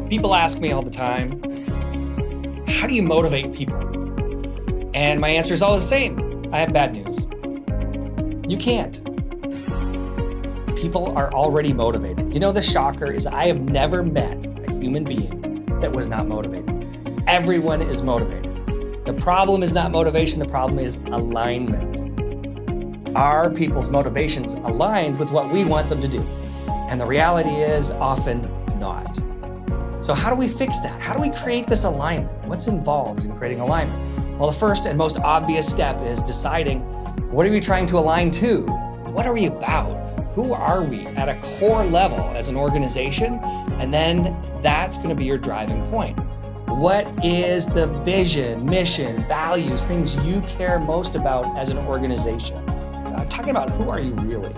People ask me all the time, how do you motivate people? And my answer is always the same. I have bad news. You can't. People are already motivated. You know, the shocker is I have never met a human being that was not motivated. Everyone is motivated. The problem is not motivation. The problem is alignment. Are people's motivations aligned with what we want them to do? And the reality is often not. So how do we fix that? How do we create this alignment? What's involved in creating alignment? Well, the first and most obvious step is deciding, what are we trying to align to? What are we about? Who are we at a core level as an organization? And then that's going to be your driving point. What is the vision, mission, values, things you care most about as an organization? I'm talking about who are you really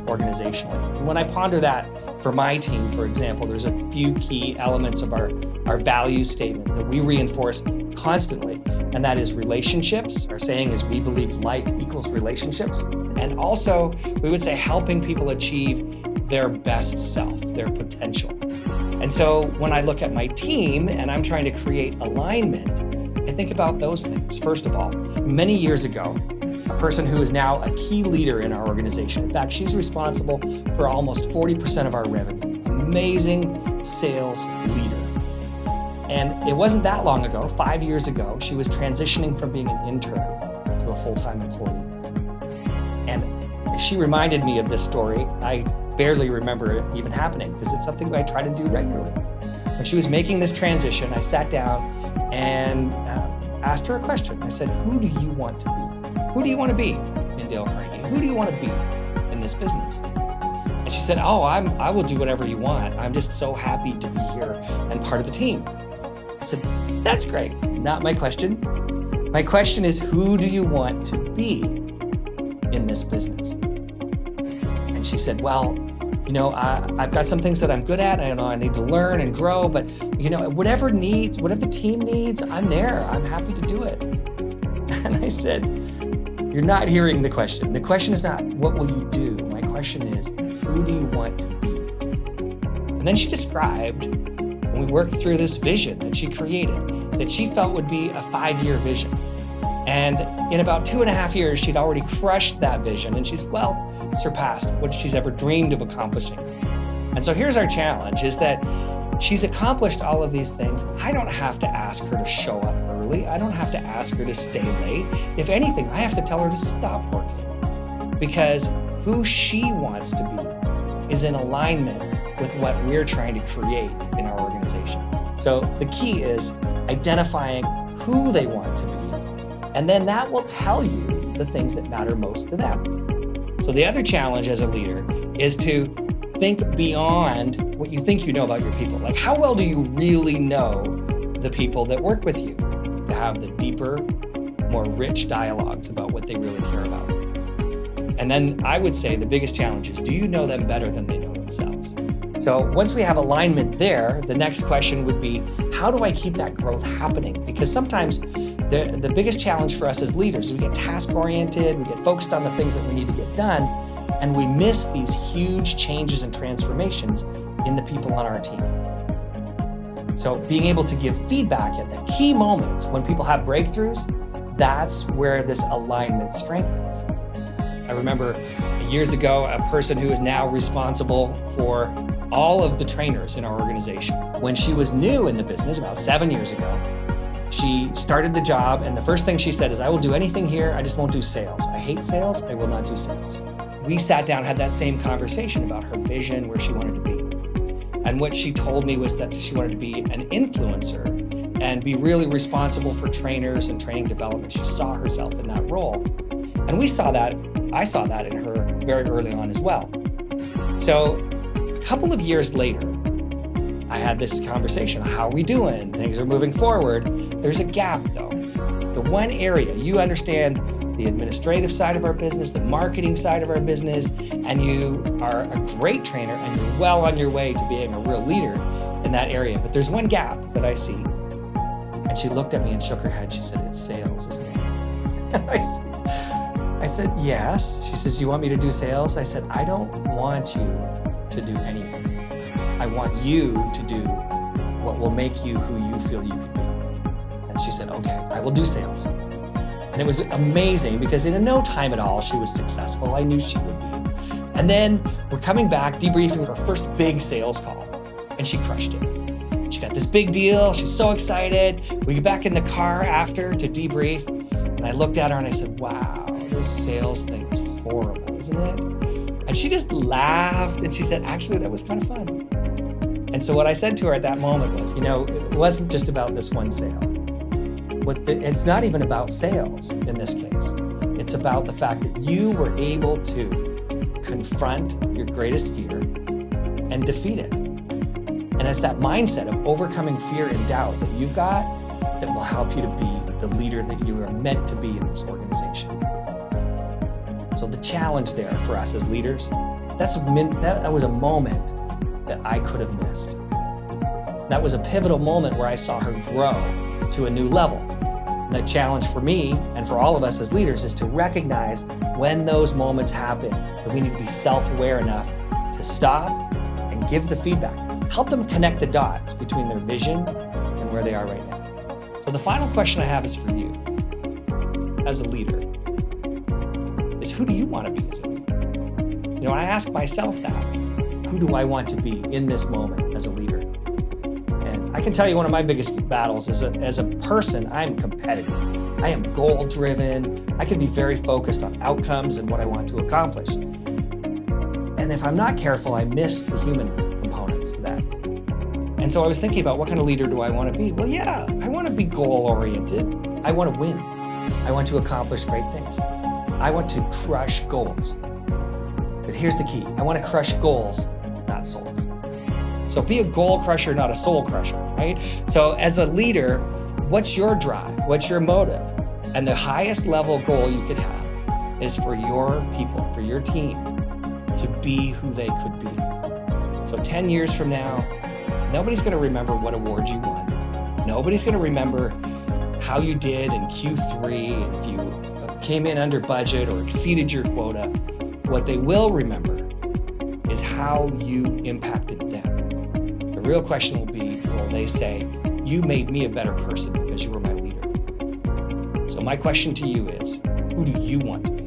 organizationally? And when I ponder that for my team, for example, there's a few key elements of our value statement that we reinforce constantly, and that is relationships. Our saying is we believe life equals relationships. And also, we would say helping people achieve their best self, their potential. And so when I look at my team and I'm trying to create alignment, I think about those things. First of all, many years ago, a person who is now a key leader in our organization. In fact, she's responsible for almost 40% of our revenue. Amazing sales leader. And it wasn't that long ago, 5 years ago, she was transitioning from being an intern to a full-time employee. And she reminded me of this story. I barely remember it even happening because it's something I try to do regularly. When she was making this transition, I sat down and asked her a question. I said, who do you want to be? Who do you want to be in Dale Carnegie? Who do you want to be in this business? And she said, I will do whatever you want. I'm just so happy to be here and part of the team. I said, that's great. Not my question. My question is, who do you want to be in this business? And she said, well, I've got some things that I'm good at. I know I need to learn and grow, but whatever the team needs, I'm there. I'm happy to do it. And I said, you're not hearing the question. The question is not, what will you do? My question is, who do you want to be? And then she described, when we worked through this vision that she created, that she felt would be a 5-year vision. And in about 2.5 years, she'd already crushed that vision, and she's surpassed what she's ever dreamed of accomplishing. And so here's our challenge, is that she's accomplished all of these things. I don't have to ask her to show up early. I don't have to ask her to stay late. If anything, I have to tell her to stop working, because who she wants to be is in alignment with what we're trying to create in our organization. So the key is identifying who they want to be, and then that will tell you the things that matter most to them. So the other challenge as a leader is to think beyond what you think you know about your people. Like, how well do you really know the people that work with you, to have the deeper, more rich dialogues about what they really care about? And then I would say the biggest challenge is, do you know them better than they know themselves? So once we have alignment there, the next question would be, how do I keep that growth happening? Because sometimes the biggest challenge for us as leaders is we get task-oriented, we get focused on the things that we need to get done, and we miss these huge changes and transformations in the people on our team. So being able to give feedback at the key moments when people have breakthroughs, that's where this alignment strengthens. I remember years ago, a person who is now responsible for all of the trainers in our organization. When she was new in the business, about 7 years ago, she started the job, and the first thing she said is, I will do anything here, I just won't do sales. I hate sales, I will not do sales. We sat down, had that same conversation about her vision, where she wanted to be. And what she told me was that she wanted to be an influencer and be really responsible for trainers and training development. She saw herself in that role. And I saw that in her very early on as well. So a couple of years later, I had this conversation. How are we doing? Things are moving forward. There's a gap though. The one area, you understand the administrative side of our business, the marketing side of our business, and you are a great trainer and you're well on your way to being a real leader in that area. But there's one gap that I see. And she looked at me and shook her head. She said, it's sales, isn't it? And I said, yes. She says, you want me to do sales? I said, I don't want you to do anything. I want you to do what will make you who you feel you can be. And she said, okay, I will do sales. And it was amazing because in no time at all, she was successful. I knew she would be. And then we're coming back, debriefing her first big sales call, and she crushed it. She got this big deal. She's so excited. We get back in the car after to debrief, and I looked at her and I said, wow, this sales thing is horrible, isn't it? And she just laughed and she said, actually, that was kind of fun. And so what I said to her at that moment was, it wasn't just about this one sale. It's not even about sales in this case. It's about the fact that you were able to confront your greatest fear and defeat it. And it's that mindset of overcoming fear and doubt that you've got that will help you to be the leader that you are meant to be in this organization. So the challenge there for us as leaders, that was a moment that I could have missed. That was a pivotal moment where I saw her grow to a new level. And the challenge for me and for all of us as leaders is to recognize when those moments happen, that we need to be self-aware enough to stop and give the feedback. Help them connect the dots between their vision and where they are right now. So the final question I have is for you as a leader, is who do you want to be as a leader? I ask myself that. Who do I want to be in this moment as a leader? And I can tell you one of my biggest battles is as a person, I'm competitive. I am goal-driven. I can be very focused on outcomes and what I want to accomplish. And if I'm not careful, I miss the human components to that. And so I was thinking about what kind of leader do I want to be? Well, yeah, I want to be goal-oriented. I want to win. I want to accomplish great things. I want to crush goals. But here's the key. I want to crush goals, not souls. So be a goal crusher, not a soul crusher, right? So as a leader, what's your drive? What's your motive? And the highest level goal you could have is for your people, for your team to be who they could be. So 10 years from now, nobody's going to remember what awards you won. Nobody's going to remember how you did in Q3 and if you came in under budget or exceeded your quota. What they will remember is how you impacted them. The real question will be, will they say, you made me a better person because you were my leader? So my question to you is, who do you want to be?